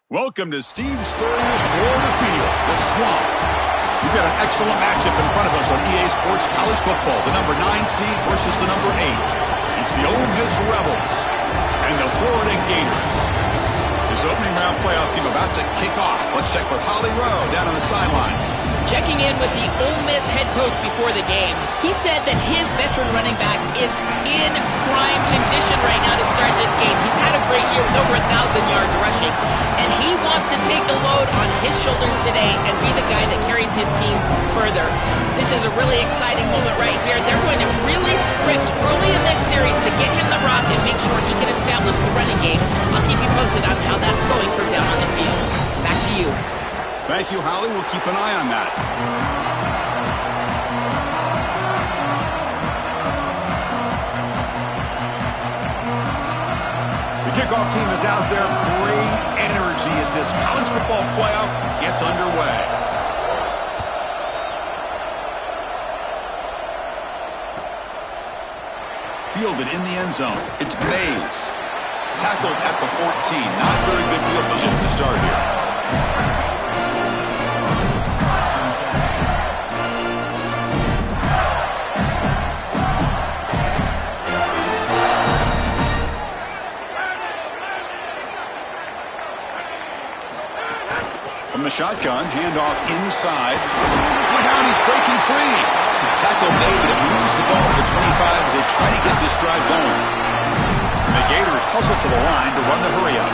Welcome to Steve Spurrier's Florida Field, the Swamp. We've got an excellent matchup in front of us on EA Sports College Football. The number 9 seed versus the number 8. It's the Ole Miss Rebels and the Florida Gators. This opening round playoff game about to kick off. Let's check with Holly Rowe down on the sidelines. Checking in with the Ole Miss head coach before the game. He said that his veteran running back is in prime condition right now to start this game. He's had a great year with over 1,000 yards rushing, and he wants to take the load on his shoulders today and be the guy that carries his team further. This is a really exciting moment right here. They're going to really script early in this series to get him the rock and make sure he can establish the running game. I'll keep you posted on how that's going from down on the field. Back to you. Thank you, Holly. We'll keep an eye on that. The kickoff team is out there. Great energy as this college football playoff gets underway. Fielded in the end zone. It's Mays. Tackled at the 14. Not very good field position to start here. From the shotgun, handoff inside. Look out, he's breaking free. Tackle made, but it moves the ball to the 25 as they try to get this drive going. And the Gators hustle to the line to run the hurry-up.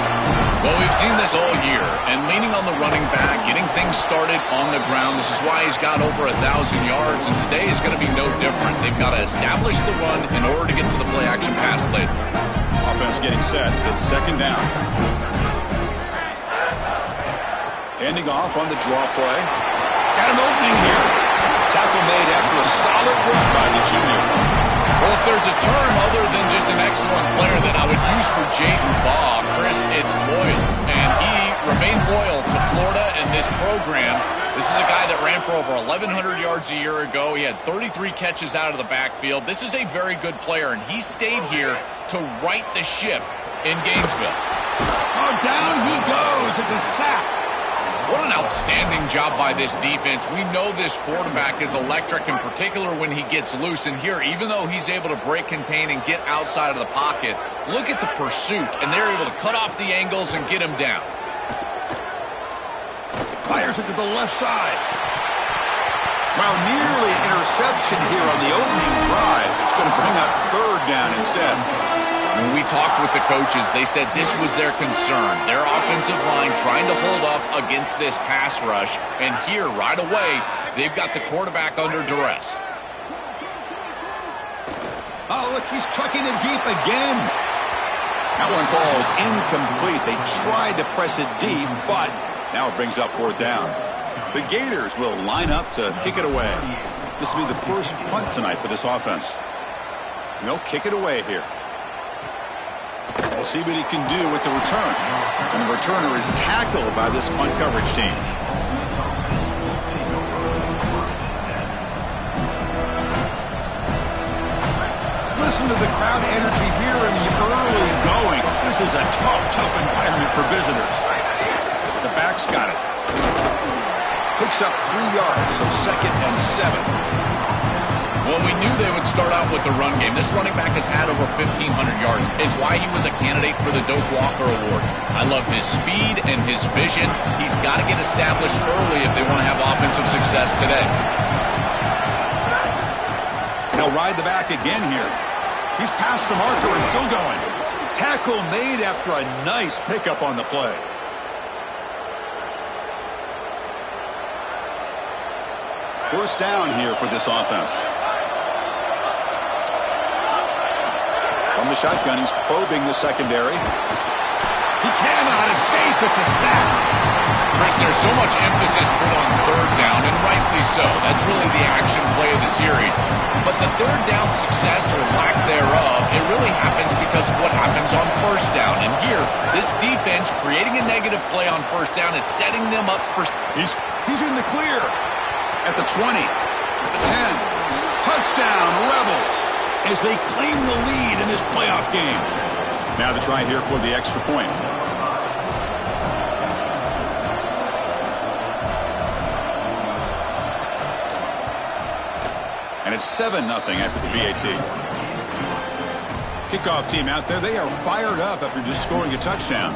Well, we've seen this all year, and leaning on the running back, getting things started on the ground. This is why he's got over 1,000 yards, and today is going to be no different. They've got to establish the run in order to get to the play-action pass later. Offense getting set. It's second down. Ending off on the draw play. Got an opening here. Tackle made after a solid run by the junior. Well, if there's a term other than just an excellent player that I would use for Jayden Baugh, Chris, it's loyal. And he remained loyal to Florida and this program. This is a guy that ran for over 1,100 yards a year ago. He had 33 catches out of the backfield. This is a very good player, and he stayed here to right the ship in Gainesville. Oh, down he goes. It's a sack. What an outstanding job by this defense. We know this quarterback is electric, in particular when he gets loose. And here, even though he's able to break, contain, and get outside of the pocket, look at the pursuit. And they're able to cut off the angles and get him down. Fires it to the left side. Well, nearly an interception here on the opening drive. It's going to bring up third down instead. When we talked with the coaches, they said this was their concern. Their offensive line trying to hold up against this pass rush. And here, right away, they've got the quarterback under duress. Oh, look, he's trucking it deep again. That one falls incomplete. They tried to press it deep, but now it brings up fourth down. The Gators will line up to kick it away. This will be the first punt tonight for this offense. And they'll kick it away here. We'll see what he can do with the return. And the returner is tackled by this punt coverage team. Listen to the crowd energy here in the early going. This is a tough environment for visitors. The back's got it. Picks up 3 yards, so 2nd and 7. Well, we knew they would start out with the run game. This running back has had over 1,500 yards. It's why he was a candidate for the Doak Walker Award. I love his speed and his vision. He's got to get established early if they want to have offensive success today. He'll ride the back again here. He's past the marker and still going. Tackle made after a nice pickup on the play. First down here for this offense. From the shotgun, he's probing the secondary. He cannot escape. It's a sack. Chris, there's so much emphasis put on third down, and rightly so. That's really the action play of the series. But the third down success or lack thereof, it really happens because of what happens on first down. And here, this defense creating a negative play on first down is setting them up for... He's in the clear. At the 20, at the 10. Touchdown, Rebels, as they claim the lead in this playoff game. Now the try here for the extra point. And it's 7-0 after the VAT. Kickoff team out there, they are fired up after just scoring a touchdown.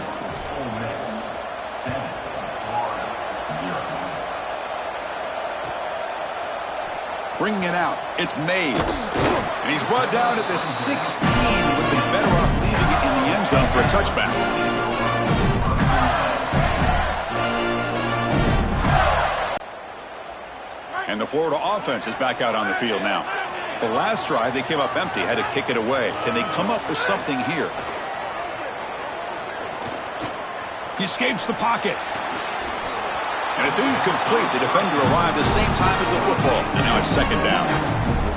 Bringing it out, it's Mays. And he's brought down at the 16, with the better off leaving it in the end zone for a touchback. And the Florida offense is back out on the field now. The last drive, they came up empty, had to kick it away. Can they come up with something here? He escapes the pocket. And it's incomplete. The defender arrived the same time as the football. And now it's second down.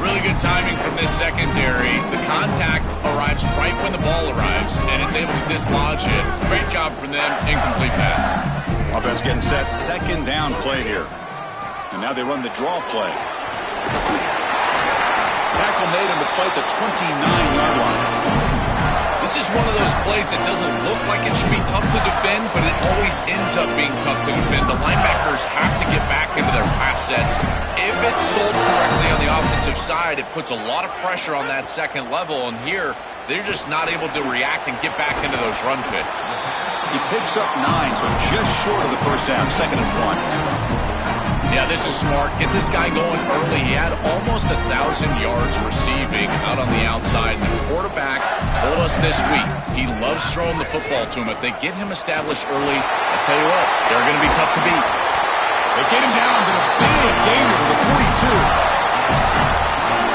Really good timing from this secondary. The contact arrives right when the ball arrives, and it's able to dislodge it. Great job from them. Incomplete pass. Offense getting set. Second down play here. And now they run the draw play. Tackle made on the play at the 29-yard line. This is one of those plays that doesn't look like it should be tough to defend, but it always ends up being tough to defend. The linebackers have to get back into their pass sets. If it's sold correctly on the offensive side, it puts a lot of pressure on that second level, and here they're just not able to react and get back into those run fits. He picks up 9, so just short of the first down, 2nd and 1. Yeah, this is smart. Get this guy going early. He had almost 1,000 yards receiving out on the outside. The quarterback told us this week he loves throwing the football to him. If they get him established early, I tell you what, they're going to be tough to beat. They get him down to the big gainer to the 42.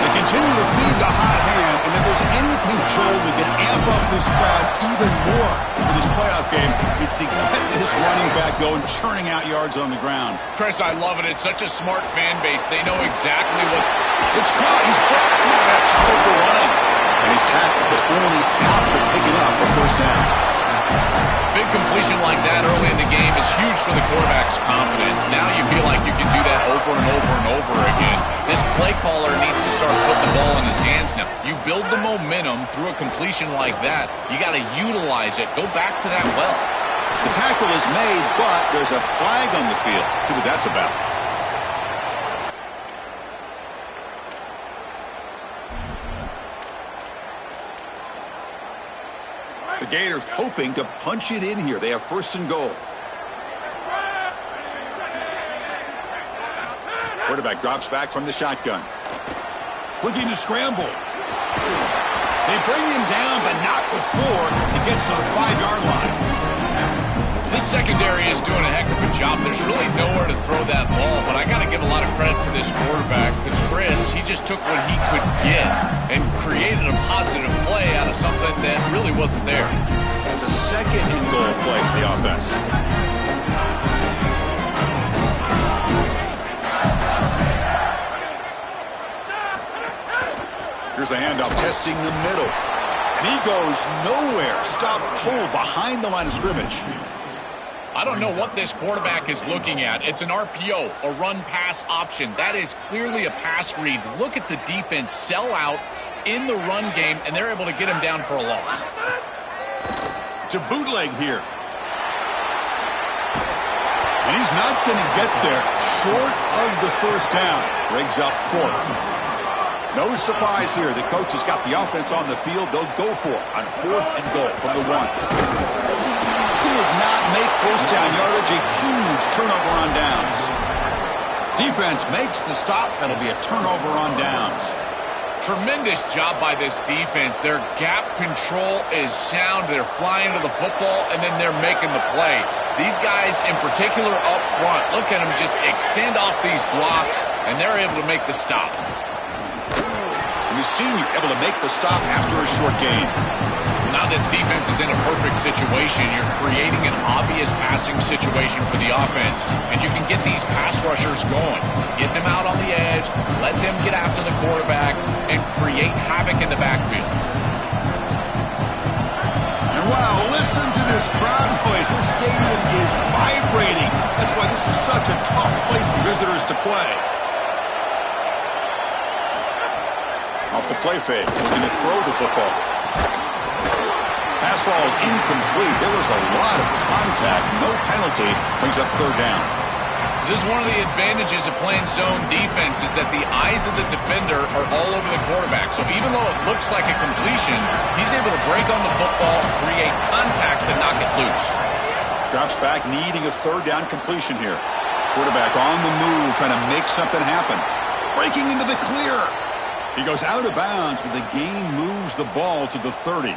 They continue to feed the hot hand, and if there's anything, Joel, that can amp up this crowd even more for this playoff game, it's to get this running back going, churning out yards on the ground. Chris, I love it. It's such a smart fan base. They know exactly what... It's caught. He's look at that powerful running. And he's tackled, but only after picking up a first down. Big completion like that early in the game is huge for the quarterback's confidence. Now you feel like you can do that over and over and over again. This play caller needs to start putting the ball in his hands now. You build the momentum through a completion like that. You got to utilize it. Go back to that well. The tackle is made, but there's a flag on the field. Let's see what that's about. The Gators hoping to punch it in here. They have 1st and goal. Quarterback drops back from the shotgun. Looking to scramble. They bring him down, but not before he gets to the 5-yard line. This secondary is doing a heck of a job. There's really nowhere to throw that ball, but I got to give a lot of credit to this quarterback because Chris, he just took what he could get and created a positive play out of something that really wasn't there. It's a 2nd and goal play for the offense. Here's the handoff, testing the middle. And he goes nowhere. Stop, pull behind the line of scrimmage. I don't know what this quarterback is looking at. It's an RPO, a run-pass option. That is clearly a pass read. Look at the defense sell out in the run game, and they're able to get him down for a loss. To bootleg here. And he's not going to get there. Short of the first down. Brings up 4th. No surprise here. The coach has got the offense on the field. They'll go for it on 4th and goal from the 1. Did not make first down yardage. A huge turnover on downs. Defense makes the stop. That'll be a turnover on downs. Tremendous job by this defense. Their gap control is sound. They're flying to the football, and then they're making the play. These guys, in particular up front, look at them just extend off these blocks, and they're able to make the stop. And the senior able to make the stop after a short gain. Now this defense is in a perfect situation. You're creating an obvious passing situation for the offense, and you can get these pass rushers going. Get them out on the edge, let them get after the quarterback, and create havoc in the backfield. And wow, listen to this crowd noise. This stadium is vibrating. That's why this is such a tough place for visitors to play. Off the play fake, looking to throw the football. Pass ball is incomplete. There was a lot of contact. No penalty. Brings up 3rd down. This is one of the advantages of playing zone defense is that the eyes of the defender are all over the quarterback. So even though it looks like a completion, he's able to break on the football, create contact to knock it loose. Drops back, needing a third down completion here. Quarterback on the move, trying to make something happen. Breaking into the clear. He goes out of bounds, but the gain moves the ball to the 30.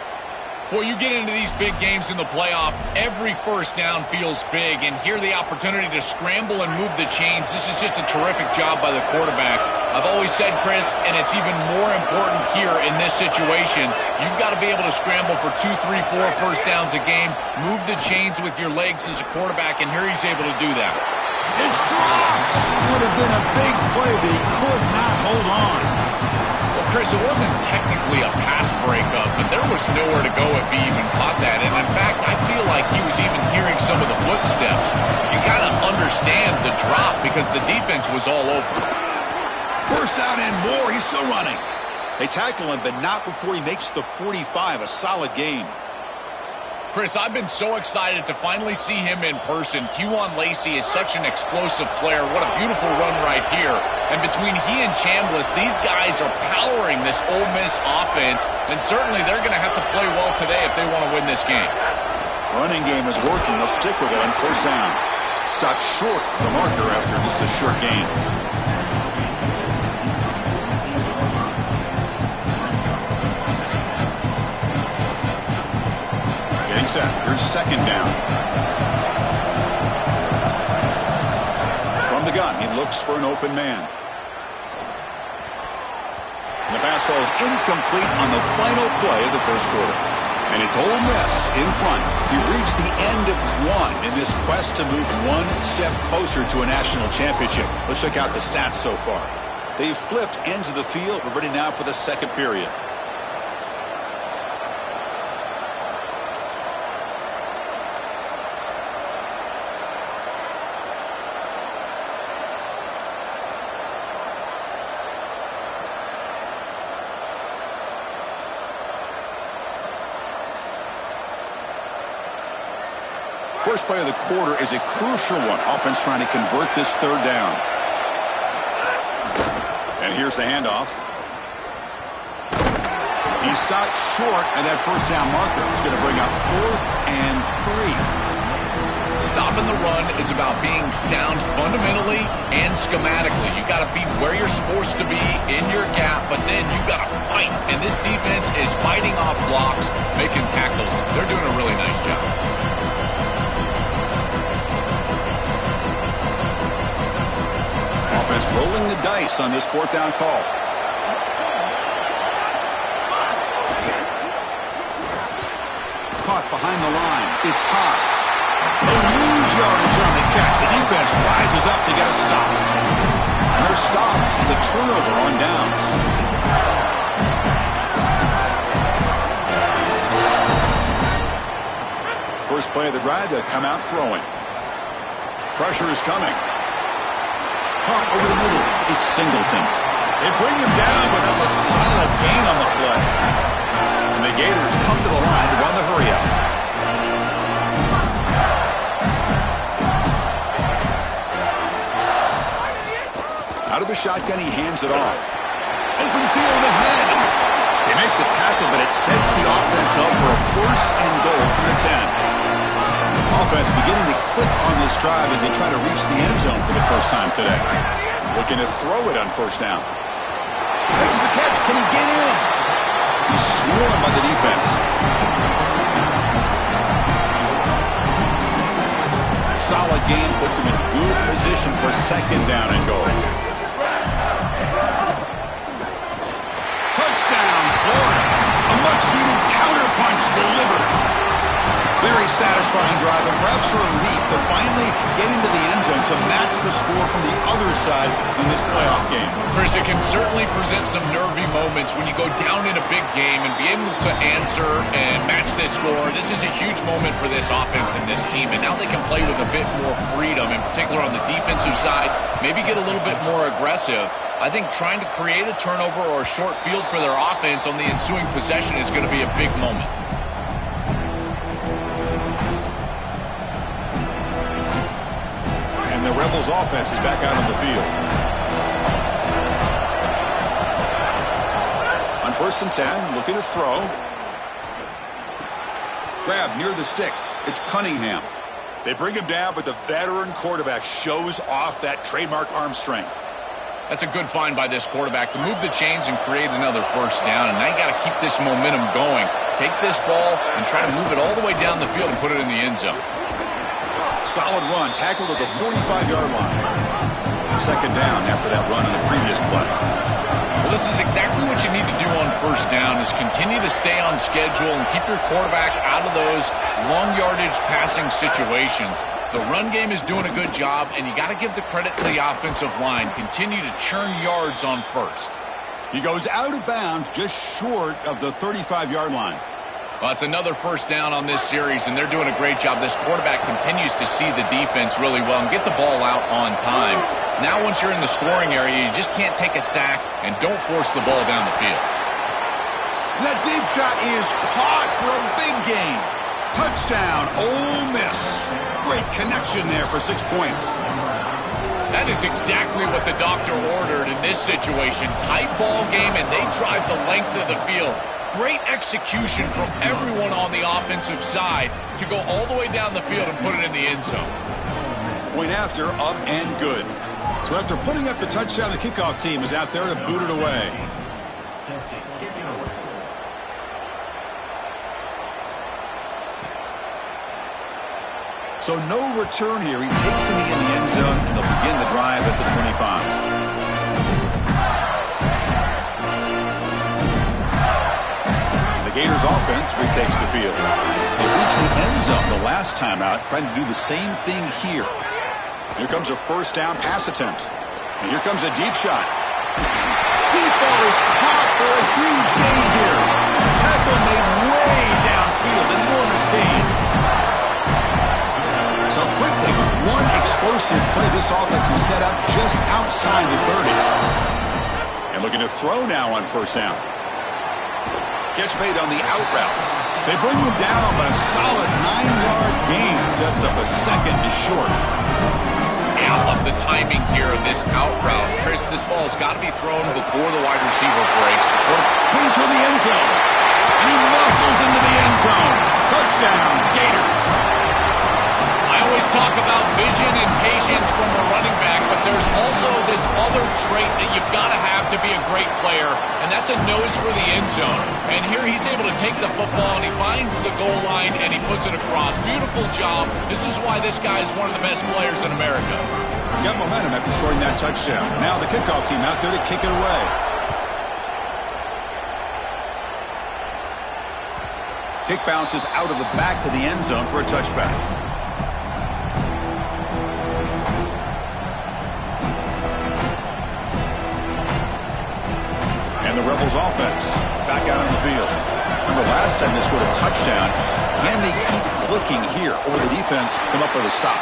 Boy, you get into these big games in the playoff, every first down feels big, and here the opportunity to scramble and move the chains. This is just a terrific job by the quarterback. I've always said, Chris, and it's even more important here in this situation, you've got to be able to scramble for 2, 3, 4 first downs a game, move the chains with your legs as a quarterback, and here he's able to do that. It's dropped! Would have been a big play, but he could not hold on. Chris, it wasn't technically a pass breakup, but there was nowhere to go if he even caught that. And in fact, I feel like he was even hearing some of the footsteps. You got to understand the drop because the defense was all over. First down and more. He's still running. They tackle him, but not before he makes the 45. A solid gain. Chris, I've been so excited to finally see him in person. Q1 Lacey is such an explosive player. What a beautiful run right here. And between he and Chambliss, these guys are powering this Ole Miss offense. And certainly they're going to have to play well today if they want to win this game. Running game is working. They'll stick with it on first down. Stopped short of the marker after just a short gain. Set. Here's second down. From the gun, he looks for an open man. And the pass falls incomplete on the final play of the first quarter. And it's Ole Miss in front. He reached the end of one in this quest to move one step closer to a national championship. Let's check out the stats so far. They've flipped ends of the field. We're ready now for the second period. First play of the quarter is a crucial one. Offense trying to convert this third down. And here's the handoff. He stopped short at that first down marker. It's going to bring up 4th and 3. Stopping the run is about being sound fundamentally and schematically. You got to be where you're supposed to be in your gap, but then you got to fight. And this defense is fighting off blocks, making tackles. They're doing a really nice job. Offense rolling the dice on this fourth down call. Caught behind the line. It's Haas. They lose yardage on the catch. The defense rises up to get a stop. And they're stopped. It's a turnover on downs. First play of the drive, they'll come out throwing. Pressure is coming. Caught over the middle. It's Singleton. They bring him down, but that's a solid gain on the play. And the Gators come to the line to run the hurry up. Out of the shotgun, he hands it off. Open field ahead. They make the tackle, but it sets the offense up for a first and goal from the 10. Offense beginning to click on this drive as they try to reach the end zone for the first time today. Looking to throw it on first down. Makes the catch. Can he get in? He's swarmed by the defense. Solid game puts him in good position for second down and goal. Touchdown, Florida. A much-needed counterpunch delivered. Very satisfying drive. The refs are elite to finally get into the end zone to match the score from the other side in this playoff game. Chris, it can certainly present some nervy moments when you go down in a big game and be able to answer and match this score. This is a huge moment for this offense and this team, and now they can play with a bit more freedom, in particular on the defensive side, maybe get a little bit more aggressive. I think trying to create a turnover or a short field for their offense on the ensuing possession is going to be a big moment. And the Rebel Rebels offense is back out on the field. On 1st and 10, looking to throw. Grab near the sticks. It's Cunningham. They bring him down, but the veteran quarterback shows off that trademark arm strength. That's a good find by this quarterback to move the chains and create another 1st down. And now you got to keep this momentum going. Take this ball and try to move it all the way down the field and put it in the end zone. Solid run, tackled at the 45-yard line. 2nd down after that run on the previous play. Well, this is exactly what you need to do on 1st down is continue to stay on schedule and keep your quarterback out of those long yardage passing situations. The run game is doing a good job, and you got to give the credit to the offensive line. Continue to churn yards on 1st. He goes out of bounds just short of the 35-yard line. Well, it's another 1st down on this series, and they're doing a great job. This quarterback continues to see the defense really well and get the ball out on time. Now, once you're in the scoring area, you just can't take a sack and don't force the ball down the field. That deep shot is caught for a big gain. Touchdown, Ole Miss. Great connection there for 6 points. That is exactly what the doctor ordered in this situation. Tight ball game, and they drive the length of the field. Great execution from everyone on the offensive side to go all the way down the field and put it in the end zone. Point after, up and good. So after putting up the touchdown, the kickoff team is out there to boot it away. So no return here. He takes it in the end zone, and they'll begin the drive at the 25. The Gators offense retakes the field. They reached the end zone the last time out, trying to do the same thing here. Here comes a 1st down pass attempt. And here comes a deep shot. Deep ball is caught for a huge gain here. Tackle made way downfield. Enormous gain. So quickly, with one explosive play, this offense is set up just outside the 30. And looking to throw now on 1st down. Catch made on the out route. They bring him down, but a solid 9-yard gain sets up a 2nd and short. I love the timing here of this out route. Chris, this ball has got to be thrown before the wide receiver breaks. The quarterback clean toward the end zone. And he muscles into the end zone. Touchdown, Gators. I always talk about vision and patience from a running back, but there's also this other trait that you've got to have to be a great player, and that's a nose for the end zone. And here he's able to take the football, and he finds the goal line, and he puts it across. Beautiful job. This is why this guy is one of the best players in America. He got momentum after scoring that touchdown. Now the kickoff team out there to kick it away. Kick bounces out of the back to the end zone for a touchback. And the Rebels offense back out on the field. Remember last time they scored a touchdown. Can they keep clicking here, or will the defense come up with a stop?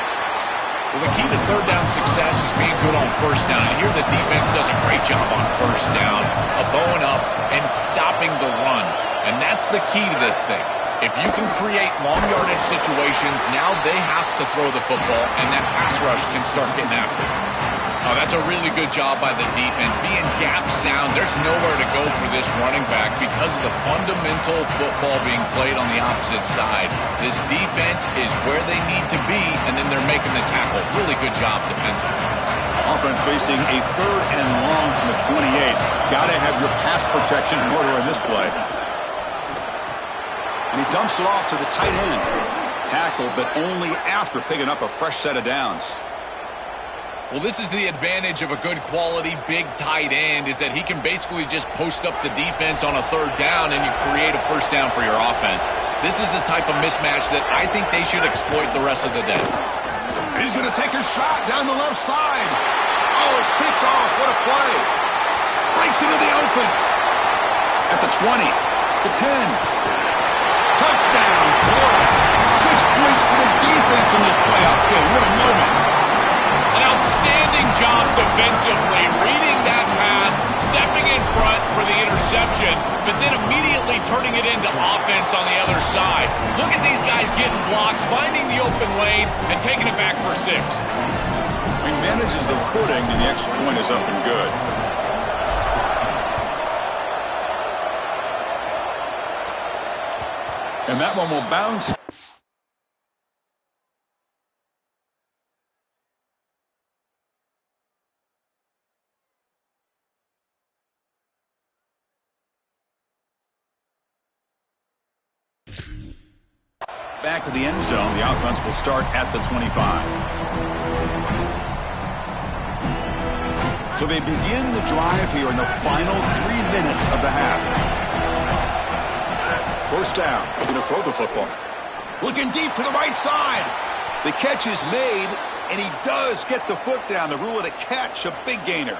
Well, the key to 3rd down success is being good on 1st down. And here the defense does a great job on 1st down of bowing up and stopping the run. And that's the key to this thing. If you can create long yardage situations, now they have to throw the football, and that pass rush can start getting after it. Oh, that's a really good job by the defense. Being gap sound, there's nowhere to go for this running back because of the fundamental football being played on the opposite side. This defense is where they need to be, and then they're making the tackle. Really good job defensively. Offense facing a 3rd and long from the 28. Got to have your pass protection in order in this play. And he dumps it off to the tight end. Tackled, but only after picking up a fresh set of downs. Well, this is the advantage of a good quality big tight end, is that he can basically just post up the defense on a 3rd down and you create a 1st down for your offense. This is the type of mismatch that I think they should exploit the rest of the day. He's going to take a shot down the left side. Oh, it's picked off. What a play. Breaks into the open. At the 20, the 10. Touchdown, Florida. 6 points for the defense in this playoff game. What a moment. An outstanding job defensively, reading that pass, stepping in front for the interception, but then immediately turning it into offense on the other side. Look at these guys getting blocks, finding the open lane, and taking it back for 6. He manages the footing, and the extra point is up and good. And that one will bounce. Back to the end zone. The offense will start at the 25. So they begin the drive here in the final 3 minutes of the half. First down. They're going to throw the football. Looking deep to the right side. The catch is made, and he does get the foot down. The rule it a catch, a big gainer.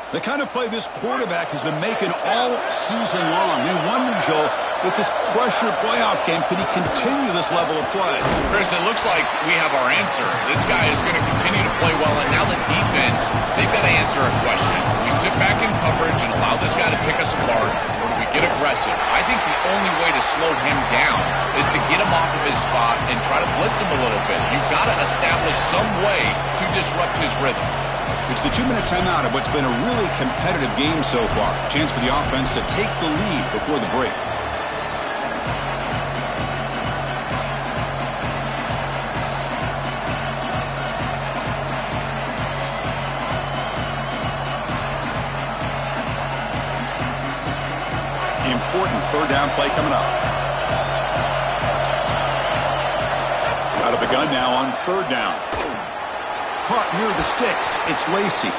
The kind of play this quarterback has been making all season long. We wonder, Joel, with this pressure playoff game, could he continue this level of play? Chris, it looks like we have our answer. This guy is going to continue to play well, and now the defense, they've got to answer a question. Do we sit back in coverage and allow this guy to pick us apart, or do we get aggressive? I think the only way to slow him down is to get him off of his spot and try to blitz him a little bit. You've got to establish some way to disrupt his rhythm. It's the 2-minute timeout of what's been a really competitive game so far. Chance for the offense to take the lead before the break. Important third down play coming up. Out of the gun now on third down. Caught near the sticks. It's Lacey.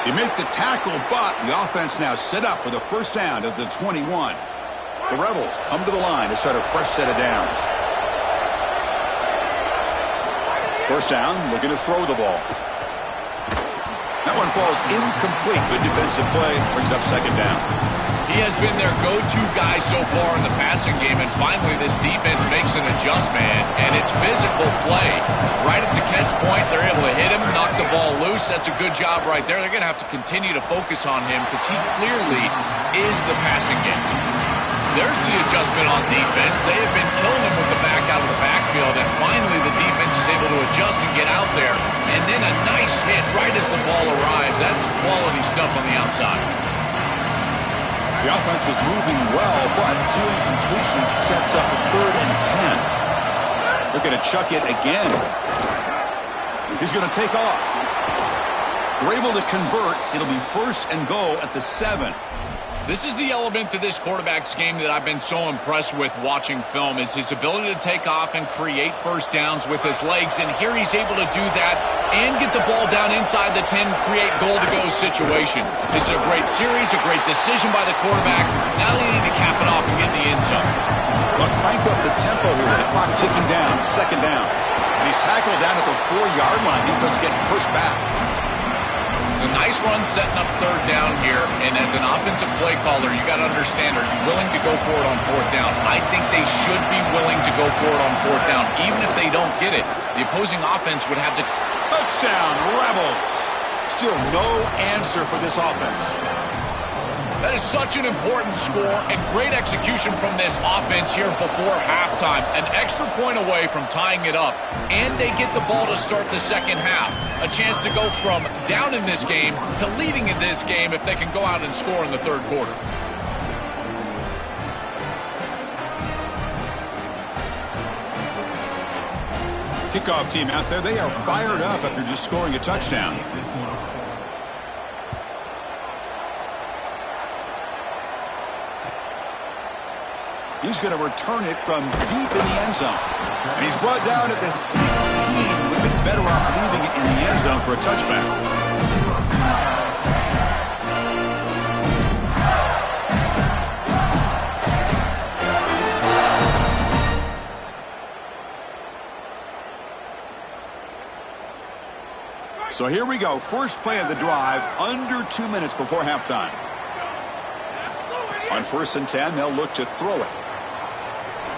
They make the tackle, but the offense now set up with a first down at the 21. The Rebels come to the line to start a fresh set of downs. First down, looking to throw the ball. That one falls incomplete. Good defensive play. Brings up second down. He has been their go-to guy so far in the passing game, and finally this defense makes an adjustment, and it's physical play. Right at the catch point, they're able to hit him, knock the ball loose. That's a good job right there. They're going to have to continue to focus on him because he clearly is the passing game. There's the adjustment on defense. They have been killing him with the back out of the backfield, and finally the defense is able to adjust and get out there. And then a nice hit right as the ball arrives. That's quality stuff on the outside. The offense was moving well, but two incompletions sets up a 3rd and 10. They're going to chuck it again. He's going to take off. We're able to convert. It'll be first and goal at the 7. This is the element to this quarterback's game that I've been so impressed with watching film, is his ability to take off and create first downs with his legs. And here he's able to do that and get the ball down inside the 10, create goal-to-go situation. This is a great series, a great decision by the quarterback. Now they need to cap it off and get in the end zone. Look, crank up the tempo here. The clock ticking down. Second down. And he's tackled down at the 4-yard line. Defense getting pushed back. It's a nice run setting up third down here, and as an offensive play caller, you got to understand, are you willing to go for it on fourth down? I think they should be willing to go for it on fourth down. Even if they don't get it, the opposing offense would have to... Touchdown, Rebels! Still no answer for this offense. That is such an important score and great execution from this offense here before halftime. An extra point away from tying it up, and they get the ball to start the second half. A chance to go from down in this game to leading in this game if they can go out and score in the third quarter. Kickoff team out there, they are fired up after just scoring a touchdown. He's going to return it from deep in the end zone. And he's brought down at the 16. Would have been better off leaving it in the end zone for a touchback. So here we go. First play of the drive, under 2 minutes before halftime. On 1st and 10, they'll look to throw it.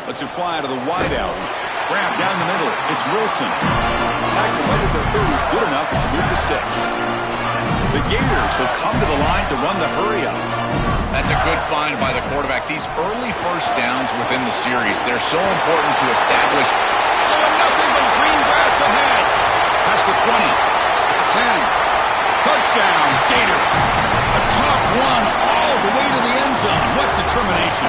Lets it fly to the wideout. Grab down the middle. It's Wilson. Tackle right at the 30. Good enough to move the sticks. The Gators will come to the line to run the hurry-up. That's a good find by the quarterback. These early first downs within the series, they're so important to establish. Oh, and nothing but green grass ahead. That's the 20. At the 10. determination.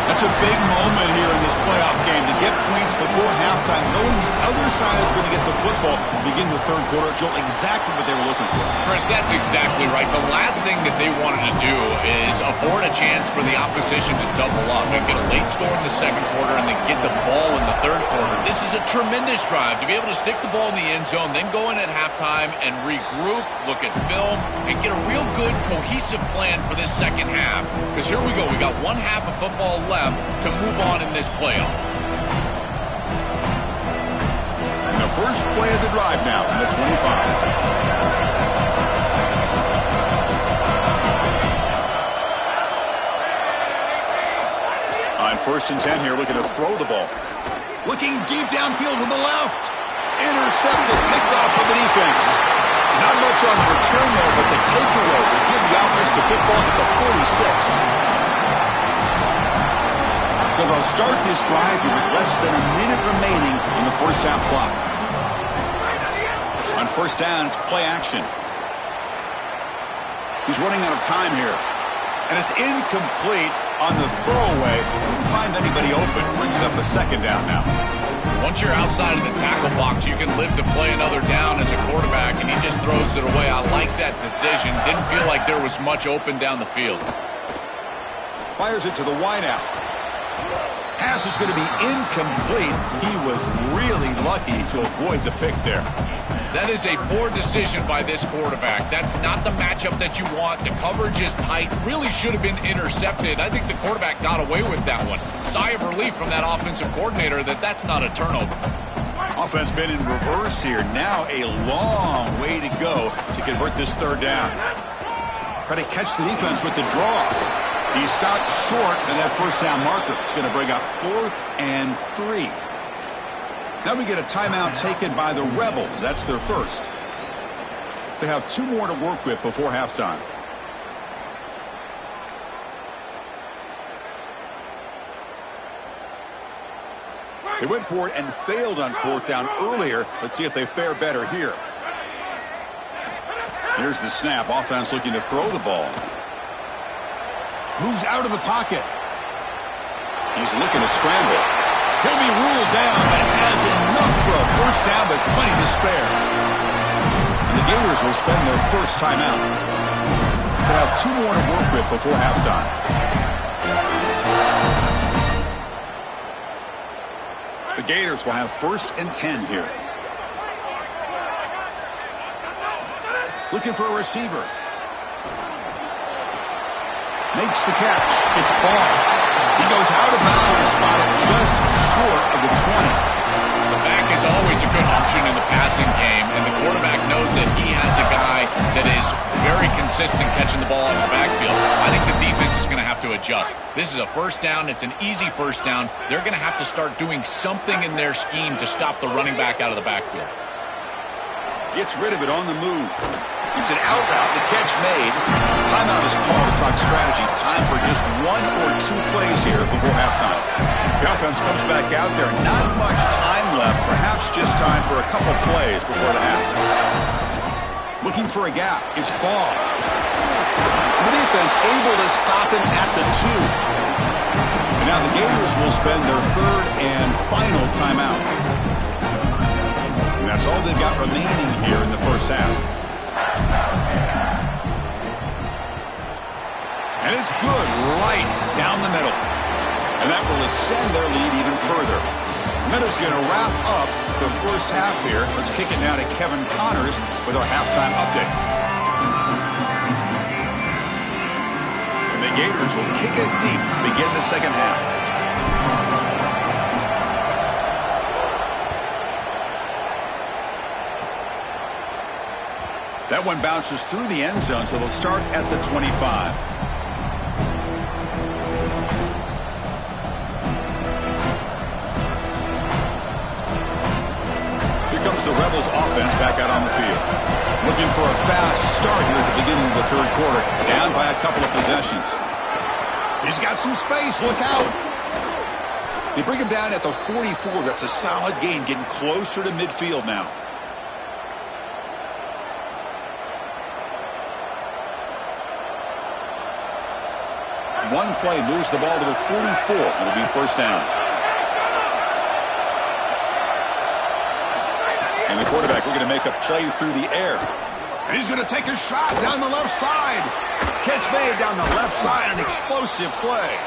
That's a big moment here in this playoff game to get points before halftime, knowing the other side is going to get the football to begin the third quarter. Joel, exactly what they were looking for. Chris, that's exactly right. The last thing that they wanted to do is afford a chance for the opposition to double up and get a late score in the second quarter and then get the ball in the third quarter. This is a tremendous drive to be able to stick the ball in the end zone, then go in at halftime and regroup, look at film, and get a real good cohesive plan for this second half. Because here we go. We got one half of football left to move on in this playoff. And the first play of the drive now from the 25. On 1st and 10 here, looking to throw the ball. Looking deep downfield to the left. Intercepted, picked off by the defense. Not much on the return there, but the takeaway will give the offense the football at the 46. So they'll start this drive here with less than a minute remaining in the first half clock. On 1st down, it's play action. He's running out of time here. And it's incomplete on the throwaway. Couldn't find anybody open. Brings up a 2nd down now. Once you're outside of the tackle box, you can live to play another down as a quarterback, and he just throws it away. I like that decision. Didn't feel like there was much open down the field. Fires it to the wideout. Pass is going to be incomplete. He was really lucky to avoid the pick there. That is a poor decision by this quarterback. That's not the matchup that you want. The coverage is tight. Really should have been intercepted. I think the quarterback got away with that one. Sigh of relief from that offensive coordinator that that's not a turnover. Offense been in reverse here. Now a long way to go to convert this 3rd down. Try to catch the defense with the draw. He stopped short of that 1st down marker. It's going to bring up 4th and 3. Now we get a timeout taken by the Rebels. That's their first. They have 2 more to work with before halftime. They went for it and failed on 4th down earlier. Let's see if they fare better here. Here's the snap. Offense looking to throw the ball. Moves out of the pocket. He's looking to scramble. He'll be ruled down, but has enough for a 1st down, but plenty to spare. And the Gators will spend their first timeout. They have 2 more to work with before halftime. The Gators will have 1st and 10 here. Looking for a receiver. Makes the catch. It's Ball. He goes out of bounds, spotted just short of the 20. The back is always a good option in the passing game, and the quarterback knows that he has a guy that is very consistent catching the ball out of the backfield. I think the defense is going to have to adjust. This is a 1st down. It's an easy 1st down. They're going to have to start doing something in their scheme to stop the running back out of the backfield. Gets rid of it on the move. It's an out route. The catch made. Timeout is called to talk strategy. Time for just 1 or 2 plays here before halftime. The offense comes back out there. Not much time left. Perhaps just time for a couple plays before the half. Looking for a gap. It's Ball. The defense able to stop him at the 2. And now the Gators will spend their 3rd and final timeout. And that's all they've got remaining here in the first half. And it's good right down the middle. And that will extend their lead even further. Meadows going to wrap up the first half here. Let's kick it now to Kevin Connors with our halftime update. And the Gators will kick it deep to begin the second half. That one bounces through the end zone, so they'll start at the 25. Here comes the Rebels offense back out on the field. Looking for a fast start here at the beginning of the 3rd quarter. Down by a couple of possessions. He's got some space. Look out. They bring him down at the 44. That's a solid gain, getting closer to midfield now. one play moves the ball to the 44. It'll be first down. And the quarterback looking to make a play through the air. And he's going to take a shot down the left side. Catch made down the left side, an explosive play.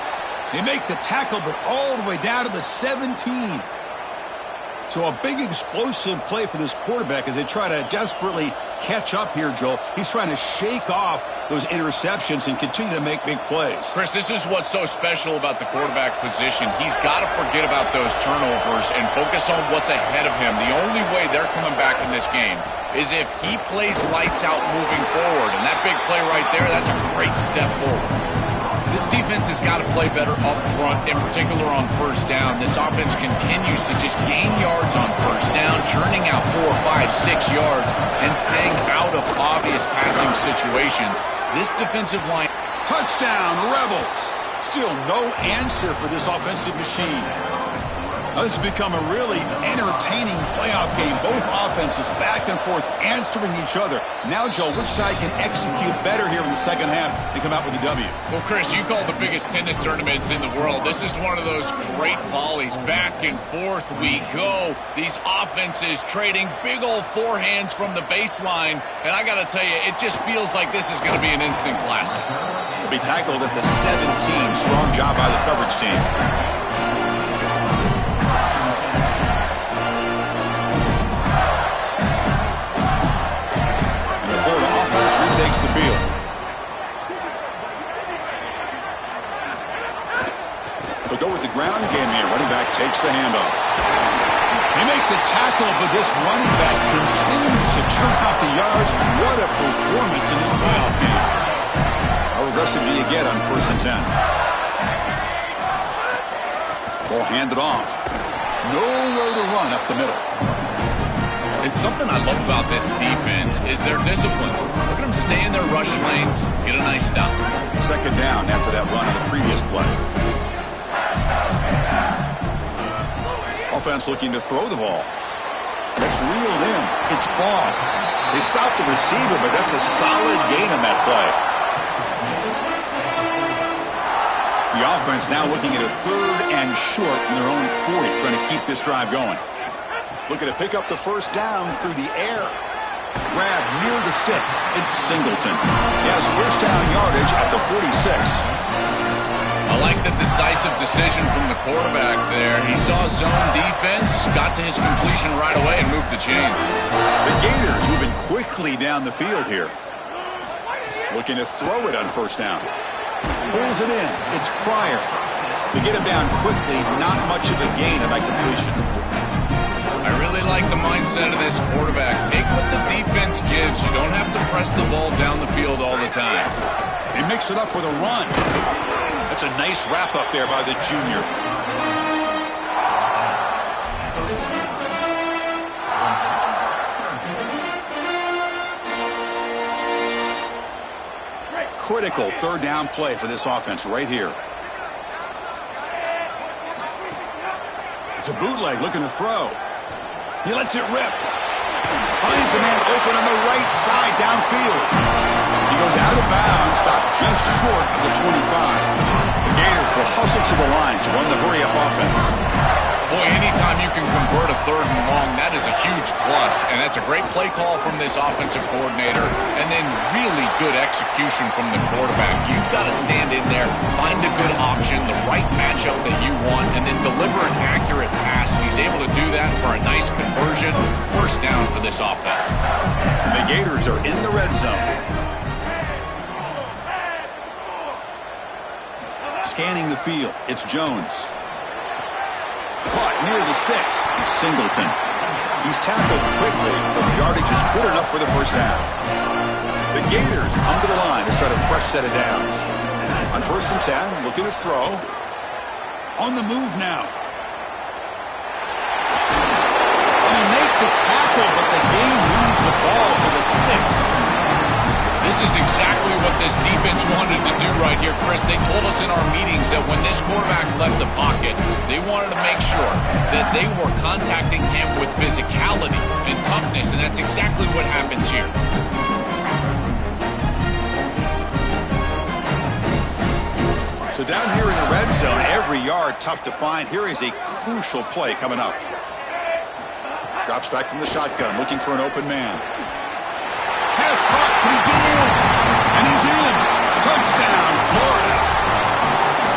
They make the tackle, but all the way down to the 17. So a big explosive play for this quarterback as they try to desperately catch up here, Joel. He's trying to shake off those interceptions and continue to make big plays. Chris, this is what's so special about the quarterback position. He's got to forget about those turnovers and focus on what's ahead of him. The only way they're coming back in this game is if he plays lights out moving forward. And that big play right there, that's a great step forward. This defense has got to play better up front, in particular on first down. This offense continues to just gain yards on first down, churning out 4, 5, 6 yards, and staying out of obvious passing situations. This defensive line... Touchdown, Rebels! Still no answer for this offensive machine. Now, this has become a really entertaining playoff game. Both offenses back and forth answering each other. Now, Joe, which side can execute better here in the second half and come out with a W? Well, Chris, you call the biggest tennis tournaments in the world. This is one of those great volleys. Back and forth we go. These offenses trading big old forehands from the baseline. And I got to tell you, it just feels like this is going to be an instant classic. Will be tackled at the 17. Strong job by the coverage team. Takes the field. They'll go with the ground game here. Running back takes the handoff. They make the tackle, but this running back continues to churn out the yards. What a performance in this playoff game. How aggressive do you get on 1st and 10? Ball handed off. Nowhere to run up the middle. It's something I love about this defense is their discipline. Look at them stay in their rush lanes, get a nice stop. Second down after that run on the previous play. Offense looking to throw the ball. That's reeled in. It's ball. They stopped the receiver, but that's a solid gain on that play. The offense now looking at a 3rd and short from their own 40, trying to keep this drive going. Looking to pick up the first down through the air. Grab near the sticks. It's Singleton. He has first down yardage at the 46. I like the decisive decision from the quarterback there. He saw zone defense, got to his completion right away, and moved the chains. The Gators moving quickly down the field here. Looking to throw it on first down. Pulls it in. It's Pryor. They get him down quickly. Not much of a gain on that completion. I really like the mindset of this quarterback. Take what the defense gives. You don't have to press the ball down the field all the time. They mix it up with a run. That's a nice wrap up there by the junior. Critical 3rd down play for this offense right here. It's a bootleg looking to throw. He lets it rip. Finds a man open on the right side downfield. He goes out of bounds, stopped just short of the 25. The Gators will hustle to the line to run the hurry-up offense. Boy, anytime you can convert a 3rd and long, that is a huge plus. And that's a great play call from this offensive coordinator. And then really good execution from the quarterback. You've got to stand in there, find a good option, the right matchup that you want, and then deliver an accurate pass. And he's able to do that for a nice conversion. First down for this offense. The Gators are in the red zone. Scanning the field, it's Jones. Caught near the sticks. It's Singleton. He's tackled quickly, but the yardage is good enough for the first down. The Gators come to the line to start a fresh set of downs. On 1st and 10, looking to throw. On the move now. They make the tackle, but the game moves the ball to the 6. This is exactly what this defense wanted to do right here, Chris. They told us in our meetings that when this quarterback left the pocket, they wanted to make sure that they were contacting him with physicality and toughness, and that's exactly what happens here. So So down here in the red zone, every yard tough to find. Here is a crucial play coming up. Drops back from the shotgun, looking for an open man. Pass caught. Can he get in? And he's in. Touchdown, Florida.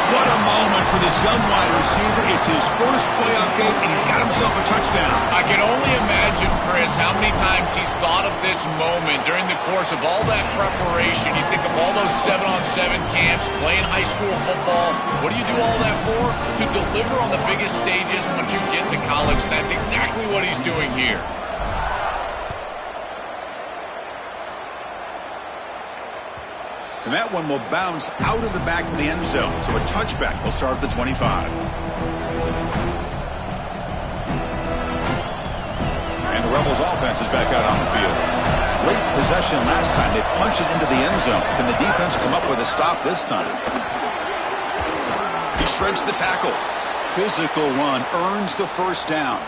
What a moment for this young wide receiver. It's his first playoff game, and he's got himself a touchdown. I can only imagine, Chris, how many times he's thought of this moment during the course of all that preparation. You think of all those 7-on-7 camps, playing high school football. What do you do all that for? To deliver on the biggest stages once you get to college. That's exactly what he's doing here. And that one will bounce out of the back of the end zone. So a touchback. They'll start at the 25. And the Rebels offense is back out on the field. Great possession last time. They punched it into the end zone. Can the defense come up with a stop this time? He shreds the tackle. Physical run earns the first down.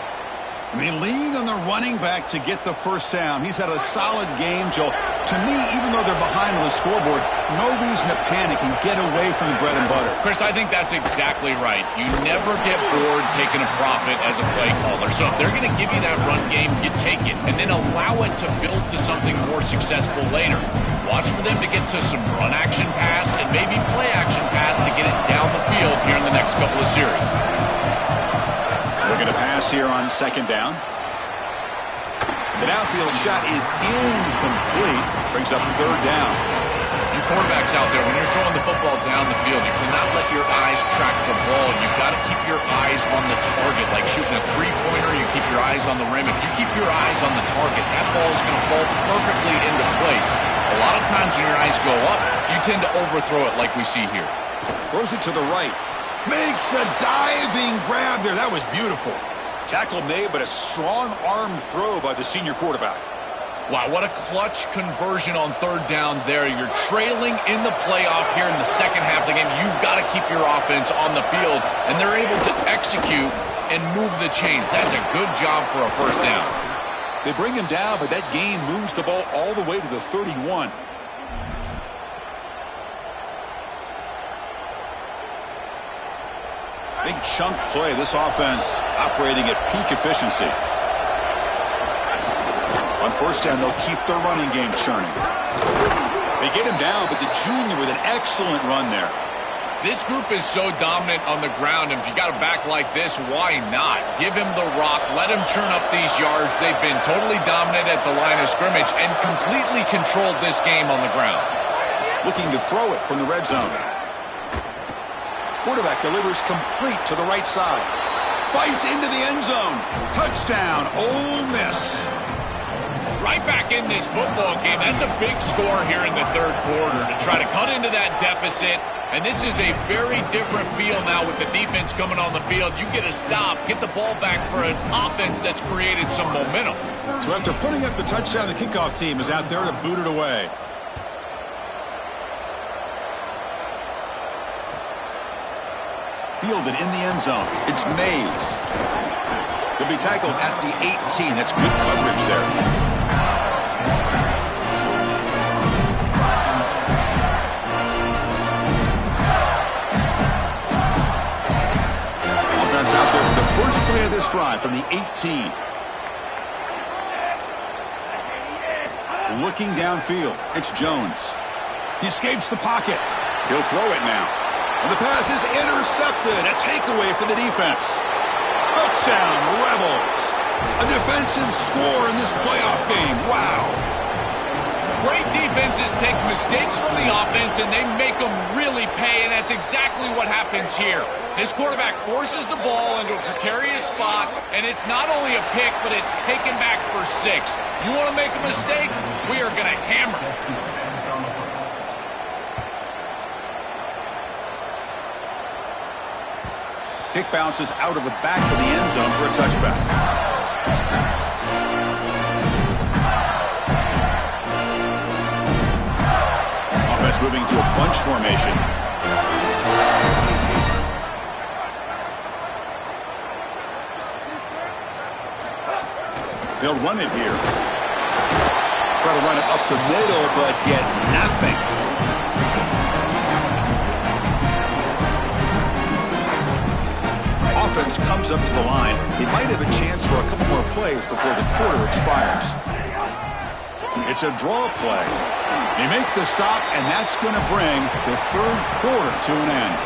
And they lean on the running back to get the first down. He's had a solid game, Joel. To me, even though they're behind on the scoreboard, no reason to panic and get away from the bread and butter. Chris, I think that's exactly right. You never get bored taking a profit as a play caller. So if they're going to give you that run game, you take it. And then allow it to build to something more successful later. Watch for them to get to some run action pass and maybe play action pass to get it down the field here in the next couple of series. Looking to pass here on second down. The downfield shot is incomplete. Brings up the third down. You quarterbacks out there, when you're throwing the football down the field, you cannot let your eyes track the ball. You've got to keep your eyes on the target. Like shooting a three-pointer, you keep your eyes on the rim. If you keep your eyes on the target, that ball is going to fall perfectly into place. A lot of times when your eyes go up, you tend to overthrow it like we see here. Throws it to the right. Makes the diving grab there. That was beautiful. Tackle made, but a strong arm throw by the senior quarterback. Wow, what a clutch conversion on third down there. You're trailing in the playoff here in the second half of the game. You've got to keep your offense on the field, and they're able to execute and move the chains. That's a good job for a first down. They bring him down, but that gain moves the ball all the way to the 31. Big chunk play. This offense operating at peak efficiency. On first down, they'll keep their running game churning. They get him down, but the junior with an excellent run there. This group is so dominant on the ground, and if you got a back like this, why not? Give him the rock, let him churn up these yards. They've been totally dominant at the line of scrimmage and completely controlled this game on the ground. Looking to throw it from the red zone. Quarterback delivers complete to the right side. Fights into the end zone. Touchdown, Ole Miss. Right back in this football game. That's a big score here in the third quarter to try to cut into that deficit. And this is a very different feel now with the defense coming on the field. You get a stop, get the ball back for an offense that's created some momentum. So after putting up the touchdown, the kickoff team is out there to boot it away. Fielded in the end zone. It's Mays. He'll be tackled at the 18. That's good coverage there. Offense out there for the first play of this drive from the 18. Looking downfield. It's Jones. He escapes the pocket. He'll throw it now. And the pass is intercepted. A takeaway for the defense. Touchdown, Rebels. A defensive score in this playoff game. Wow. Great defenses take mistakes from the offense, and they make them really pay, and that's exactly what happens here. This quarterback forces the ball into a precarious spot, and it's not only a pick, but it's taken back for 6. You want to make a mistake? We are going to hammer. Kick bounces out of the back of the end zone for a touchback. Offense moving to a bunch formation. They'll run it here. Try to run it up the middle, but get nothing. offense comes up to the line, they might have a chance for a couple more plays before the quarter expires. It's a draw play. They make the stop, and that's going to bring the third quarter to an end.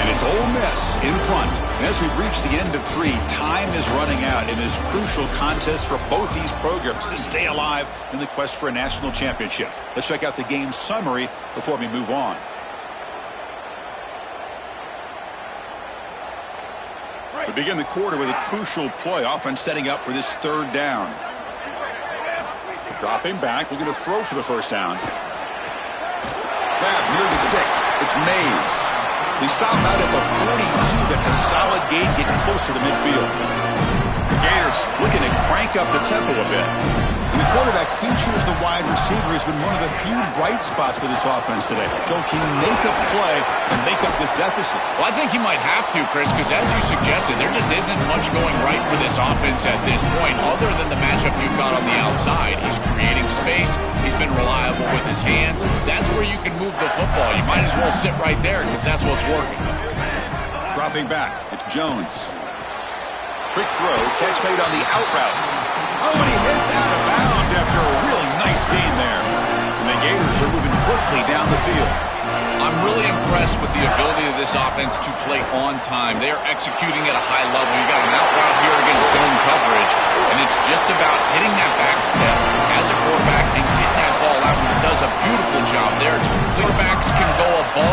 And it's Ole Miss in front. And as we reach the end of 3, time is running out in this crucial contest for both these programs to stay alive in the quest for a national championship. Let's check out the game summary before we move on. We begin the quarter with a crucial play. Offense setting up for this third down. Dropping back, looking to throw for the first down. Grab near the sticks. It's Mays. They stop out at the 42. That's a solid gain, getting closer to midfield. The Gators looking to crank up the tempo a bit. And the quarterback features the wide receiver has been one of the few bright spots with this offense today. Joe, can he make a play and make up this deficit? Well, I think he might have to, Chris, because as you suggested, there just isn't much going right for this offense at this point, other than the matchup you've got on the outside. He's creating space. He's been reliable with his hands. That's where you can move the football. You might as well sit right there because that's what's working. Dropping back, it's Jones. Quick throw, catch made on the out route. Oh, and he heads out of bounds after a really nice gain there. And the Gators are moving quickly down the field. I'm really impressed with the ability of this offense to play on time. They are executing at a high level. You got an out route here against zone coverage, and it's just about hitting that back step as a quarterback and getting that ball out, and he does a beautiful job there. Quarterbacks can go above